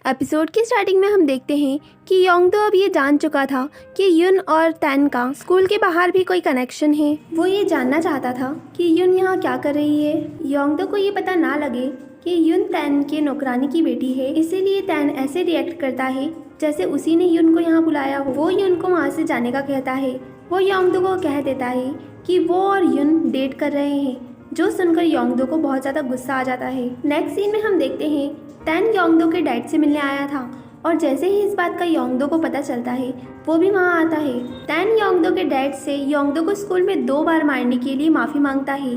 Episode की starting में हम देखते हैं कि योंगदो अब ये जान चुका था कि युन और तैन का स्कूल के बाहर भी कोई कनेक्शन है। वो ये जानना चाहता था कि युन यहाँ क्या कर रही है। योंगदो को ये पता ना लगे कि युन तैन के नौकरानी की बेटी है, इसीलिए तैन ऐसे रिएक्ट करता है जैसे उसी ने युन को यहाँ बुलाया हो। वो युन को वहाँ से जाने का कहता है। वो योंगदो को कह देता है कि वो और युन डेट कर रहे हैं, जो सुनकर योंगदो को बहुत ज़्यादा गुस्सा आ जाता है। नेक्स्ट सीन में हम देखते हैं तैन योंगदो के डैड से मिलने आया था और जैसे ही इस बात का योंगदो को पता चलता है वो भी वहाँ आता है। तैन योंगदो के डैड से योंगदो को स्कूल में 2 बार मारने के लिए माफ़ी मांगता है।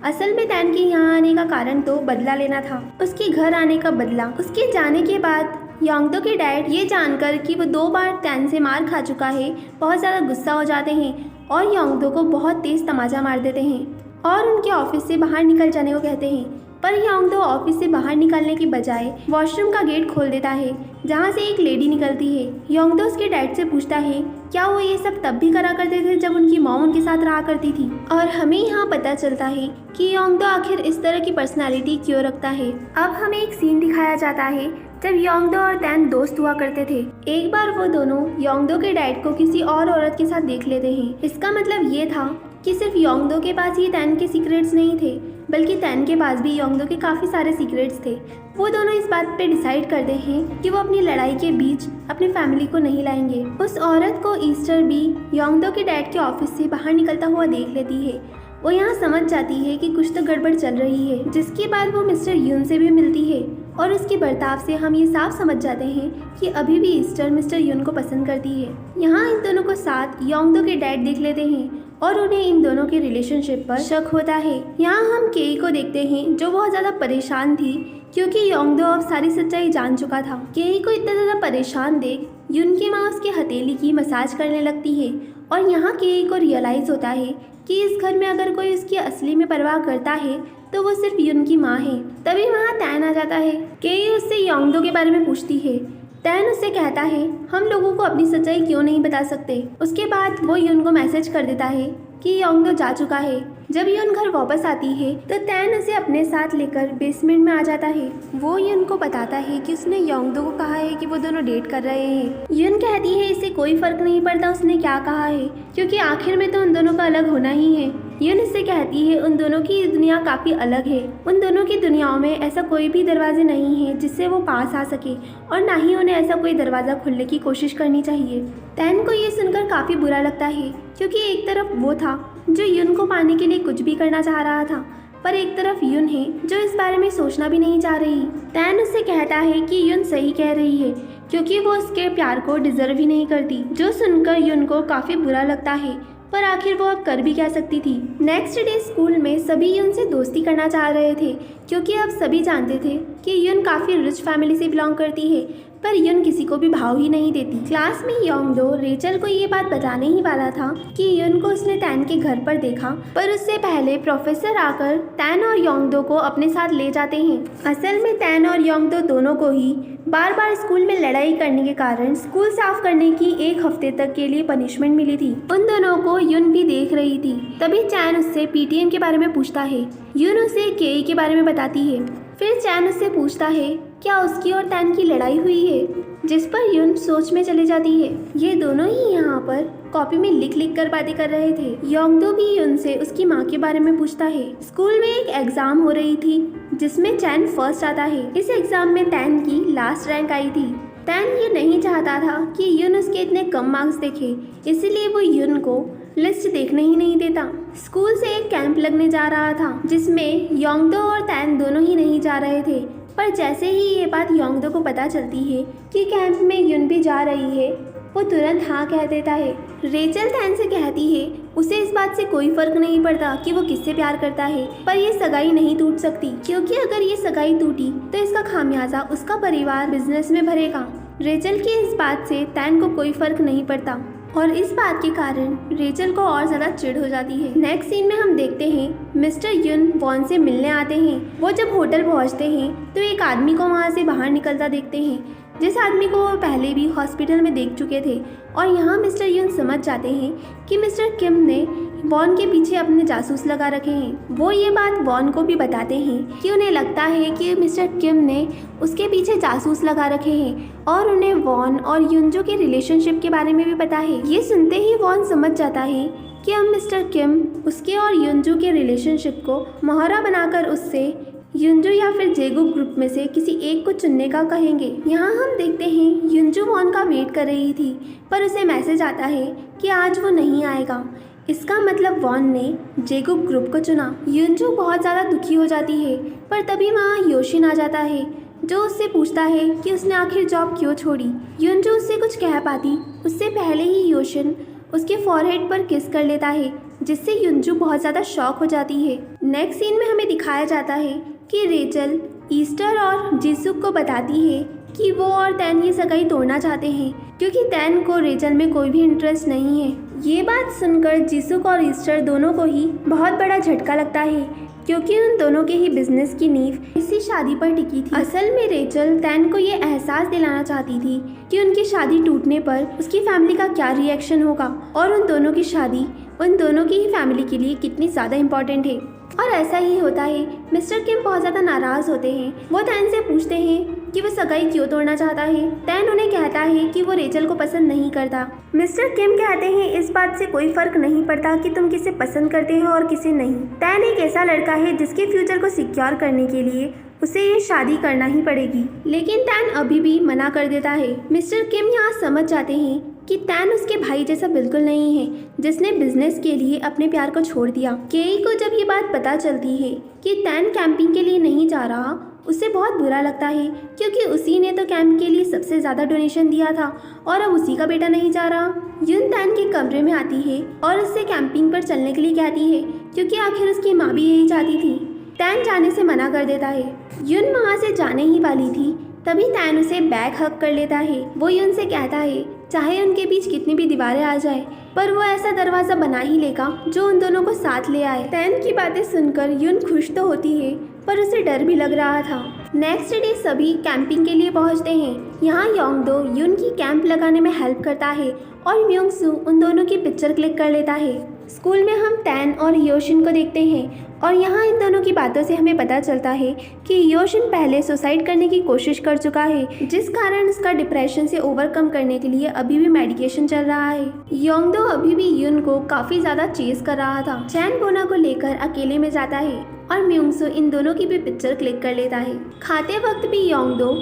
असल में तैन के यहाँ आने का कारण तो बदला लेना था, उसके घर आने का बदला। उसके जाने के बाद योंगदो के डैड ये जानकर कि वो 2 बार तैन से मार खा चुका है बहुत ज़्यादा गुस्सा हो जाते हैं और योंगदो को बहुत तेज़ तमाचा मार देते हैं और उनके ऑफिस से बाहर निकल जाने को कहते हैं। पर योंगदो ऑफिस से बाहर निकलने की बजाय वॉशरूम का गेट खोल देता है, जहाँ से एक लेडी निकलती है। योंगदो उसके डैड से पूछता है क्या वो ये सब तब भी करा करते थे जब उनकी मॉम उनके साथ रहा करती थी। और हमें यहाँ पता चलता है कि योंगदो आखिर इस तरह की पर्सनालिटी क्यों रखता है। अब हमें एक सीन दिखाया जाता है जब योंगदो और तैन दोस्त हुआ करते थे। एक बार वो दोनों योंगदो के डैड को किसी और औरत के साथ देख लेते हैं। इसका मतलब ये था कि सिर्फ योंगदो के पास ही तैन के सीक्रेट्स नहीं थे, बल्कि तैन के पास भी योंगदो के काफ़ी सारे सीक्रेट्स थे। वो दोनों इस बात पे डिसाइड करते हैं कि वो अपनी लड़ाई के बीच अपनी फैमिली को नहीं लाएंगे। उस औरत को ईस्टर भी योंगदो के डैड के ऑफिस से बाहर निकलता हुआ देख लेती है। वो यहाँ समझ जाती है कि कुछ तो गड़बड़ चल रही है, जिसके बाद वो मिस्टर युन से भी मिलती है और उसके बर्ताव से हम ये साफ समझ जाते हैं कि अभी भी ईस्टर मिस्टर युन को पसंद करती है। यहाँ इन दोनों को साथ योंगदो के डैड देख लेते हैं और उन्हें इन दोनों के रिलेशनशिप पर शक होता है। यहाँ हम केई को देखते हैं जो बहुत ज़्यादा परेशान थी क्योंकि योंगदो अब सारी सच्चाई जान चुका था। केई को इतना ज़्यादा परेशान देख युन की माँ उसके हथेली की मसाज करने लगती है और यहाँ केई को रियलाइज़ होता है कि इस घर में अगर कोई उसकी असली में परवाह करता है तो वो सिर्फ युन की माँ है। तभी वहाँ तैन आ जाता है। केई उससे योंगदो के बारे में पूछती है। तैन उससे कहता है हम लोगों को अपनी सच्चाई क्यों नहीं बता सकते। उसके बाद वो युन को मैसेज कर देता है कि योंगदो जा चुका है। जब युन घर वापस आती है तो तैन उसे अपने साथ लेकर बेसमेंट में आ जाता है। वो युन को बताता है कि उसने योंगदो को कहा है कि वो दोनों डेट कर रहे हैं। युन कहती है इसे कोई फर्क नहीं पड़ता उसने क्या कहा है, क्योंकि आखिर में तो उन दोनों का अलग होना ही है। युन इससे कहती है उन दोनों की दुनिया काफ़ी अलग है। उन दोनों की दुनियाओं में ऐसा कोई भी दरवाजे नहीं है जिससे वो पास आ सके और ना ही उन्हें ऐसा कोई दरवाज़ा खोलने की कोशिश करनी चाहिए। तैन को ये सुनकर काफ़ी बुरा लगता है, क्योंकि एक तरफ वो था जो युन को पाने के लिए कुछ भी करना चाह रहा था, पर एक तरफ युन है जो इस बारे में सोचना भी नहीं चाह रही। तैन उससे कहता है कि युन सही कह रही है, क्योंकि वो उसके प्यार को डिजर्व ही नहीं करती। जो सुनकर युन को काफ़ी बुरा लगता है, पर आखिर वो अब कर भी क्या सकती थी। नेक्स्ट डे स्कूल में सभी युन से दोस्ती करना चाह रहे थे, क्योंकि अब सभी जानते थे कि युन काफ़ी रिच फैमिली से बिलोंग करती है, पर युन किसी को भी भाव ही नहीं देती। क्लास में योंगदो रेचल को ये बात बताने ही वाला था कि युन को उसने तैन के घर पर देखा, पर उससे पहले प्रोफेसर आकर तैन और योंगदो को अपने साथ ले जाते हैं। असल में तैन और योंगदो दोनों को ही बार बार स्कूल में लड़ाई करने के कारण स्कूल साफ करने की 1 हफ्ते तक के लिए पनिशमेंट मिली थी। उन दोनों को युन भी देख रही थी। तभी चैन उससे पीटीएम के बारे में पूछता है। युन उसे केई के बारे में बताती है। फिर चैन उससे पूछता है क्या उसकी और तैन की लड़ाई हुई है, जिस पर युन सोच में चली जाती है। ये दोनों ही यहाँ पर कॉपी में लिख लिख कर बातें कर रहे थे। योंगदो भी युन से उसकी माँ के बारे में पूछता है। स्कूल में एक एग्जाम हो रही थी जिसमें चैन फर्स्ट आता है। इस एग्जाम में तैन की लास्ट रैंक आई थी। तैन ये नहीं चाहता था कि युन उसके इतने कम मार्क्स देखे, इसलिए वो युन को लिस्ट देखने ही नहीं देता। स्कूल से एक कैंप लगने जा रहा था जिसमें योंगदो और तैन दोनों ही नहीं जा रहे थे, पर जैसे ही ये बात योंगदो को पता चलती है कि कैंप में युन भी जा रही है, वो तुरंत हाँ कह देता है। रेचल तैन से कहती है उसे इस बात से कोई फर्क नहीं पड़ता कि वो किससे प्यार करता है, पर ये सगाई नहीं टूट सकती, क्योंकि अगर ये सगाई टूटी तो इसका खामियाजा उसका परिवार बिजनेस में भरेगा। रेचल की इस बात से तैन को कोई फर्क नहीं पड़ता और इस बात के कारण रेचल को और ज़्यादा चिढ़ हो जाती है। नेक्स्ट सीन में हम देखते हैं मिस्टर युन वॉन से मिलने आते हैं। वो जब होटल पहुंचते हैं तो एक आदमी को वहां से बाहर निकलता देखते हैं। जिस आदमी को वो पहले भी हॉस्पिटल में देख चुके थे। और यहाँ मिस्टर यून समझ जाते हैं कि मिस्टर किम ने वॉन के पीछे अपने जासूस लगा रखे हैं। वो ये बात वॉन को भी बताते हैं कि उन्हें लगता है कि मिस्टर किम ने उसके पीछे जासूस लगा रखे हैं और उन्हें वॉन और युनजो के रिलेशनशिप के बारे में भी पता है। ये सुनते ही वॉन समझ जाता है कि अब मिस्टर किम उसके और युनजो के रिलेशनशिप को मोहरा बनाकर उससे युनजो या फिर जेगुक ग्रुप में से किसी एक को चुनने का कहेंगे। यहाँ हम देखते हैं युनजो वॉन का वेट कर रही थी, पर उसे मैसेज आता है कि आज वो नहीं आएगा। इसका मतलब वॉन ने जेगुक ग्रुप को चुना। युनजो बहुत ज़्यादा दुखी हो जाती है, पर तभी वहाँ योशिन आ जाता है जो उससे पूछता है कि उसने आखिर जॉब क्यों छोड़ी। युनजो उससे कुछ कह पाती उससे पहले ही योशिन उसके फॉरहेड पर किस कर लेता है, जिससे युनजो बहुत ज़्यादा शॉक हो जाती है। नेक्स्ट सीन में हमें दिखाया जाता है कि रेचल ईस्टर और जिसुक को बताती है कि वो और तैन ये सगाई तोड़ना चाहते हैं क्योंकि तैन को रेचल में कोई भी इंटरेस्ट नहीं है। ये बात सुनकर जिसुक और ईस्टर दोनों को ही बहुत बड़ा झटका लगता है क्योंकि उन दोनों के ही बिजनेस की नींव इसी शादी पर टिकी थी। असल में रेचल तैन को ये एहसास दिलाना चाहती थी कि उनकी शादी टूटने पर उसकी फैमिली का क्या रिएक्शन होगा और उन दोनों की शादी उन दोनों की ही फैमिली के लिए कितनी ज़्यादा इम्पोर्टेंट है। और ऐसा ही होता है। मिस्टर किम बहुत ज़्यादा नाराज़ होते हैं। वो तैन से पूछते हैं कि वो सगाई क्यों तोड़ना चाहता है। तैन उन्हें कहता है कि वो रेचल को पसंद नहीं करता। मिस्टर किम कहते हैं इस बात से कोई फर्क नहीं पड़ता कि तुम किसे पसंद करते हो और किसे नहीं। तैन एक ऐसा लड़का है जिसके फ्यूचर को सिक्योर करने के लिए उसे ये शादी करना ही पड़ेगी, लेकिन तैन अभी भी मना कर देता है। मिस्टर किम यहाँ समझ जाते हैं कि तैन उसके भाई जैसा बिल्कुल नहीं है जिसने बिजनेस के लिए अपने प्यार को छोड़ दिया। केई को जब ये बात पता चलती है कि तैन कैंपिंग के लिए नहीं जा रहा, उसे बहुत बुरा लगता है क्योंकि उसी ने तो कैंप के लिए सबसे ज़्यादा डोनेशन दिया था और अब उसी का बेटा नहीं जा रहा। युन तैन के कमरे में आती है और उससे कैंपिंग पर चलने के लिए कहती है क्योंकि आखिर उसकी माँ भी यही चाहती थी। तैन जाने से मना कर देता है। युन वहाँ से जाने ही वाली थी, तभी तैन उसे बैक हग कर लेता है। वो युन से कहता है चाहे उनके बीच कितनी भी दीवारें आ जाए, पर वो ऐसा दरवाज़ा बना ही लेगा जो उन दोनों को साथ ले आए। तैन की बातें सुनकर युन खुश तो होती है, पर उसे डर भी लग रहा था। नेक्स्ट डे सभी कैंपिंग के लिए पहुंचते हैं। यहाँ योंगदो युन की कैंप लगाने में हेल्प करता है और म्योंगसू उन दोनों की पिक्चर क्लिक कर लेता है। स्कूल में हम तैन और योशिन को देखते हैं और यहाँ इन दोनों की बातों से हमें पता चलता है कि योशिन पहले सुसाइड करने की कोशिश कर चुका है, जिस कारण उसका डिप्रेशन से ओवरकम करने के लिए अभी भी मेडिकेशन चल रहा है। योंगदो अभी भी युन को काफ़ी ज़्यादा चेस कर रहा था। चैन बोना को लेकर अकेले में जाता है और म्योंगसू इन दोनों की भी पिक्चर क्लिक कर लेता है। खाते वक्त भी योंगदो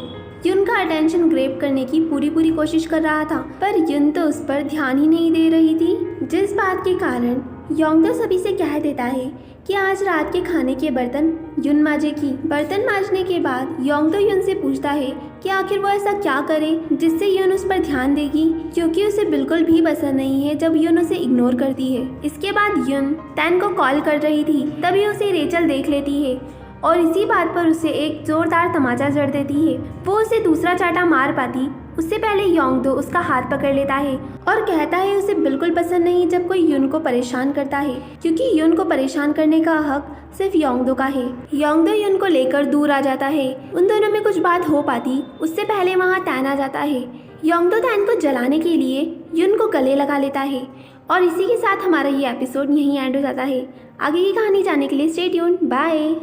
युन का अटेंशन ग्रैब करने की पूरी कोशिश कर रहा था, पर युन तो उस पर ध्यान ही नहीं दे रही थी, जिस बात के कारण योंगदो सभी से कह देता है कि आज रात के खाने के बर्तन युन मांजेगी। बर्तन मांजने के बाद योंगदो युन से पूछता है कि आखिर वो ऐसा क्या करे जिससे युन उस पर ध्यान देगी, क्योंकि उसे बिल्कुल भी पसंद नहीं है जब युन उसे इग्नोर करती है। इसके बाद युन तैन को कॉल कर रही थी, तभी उसे रेचल देख लेती है और इसी बात पर उसे एक जोरदार तमाचा जड़ देती है। वो उसे दूसरा चाटा मार पाती उससे पहले योंगदो उसका हाथ पकड़ लेता है और कहता है उसे बिल्कुल पसंद नहीं जब कोई युन को परेशान करता है, क्योंकि युन को परेशान करने का हक सिर्फ योंगदो का है। योंगदो युन को लेकर दूर आ जाता है। उन दोनों में कुछ बात हो पाती उससे पहले वहाँ तैन आ जाता है। योंगदो तैन को जलाने के लिए युन को गले लगा लेता है और इसी के साथ हमारा ये एपिसोड यहीं एंड हो जाता है। आगे की कहानी जानने के लिए स्टे ट्यून्ड। बाय।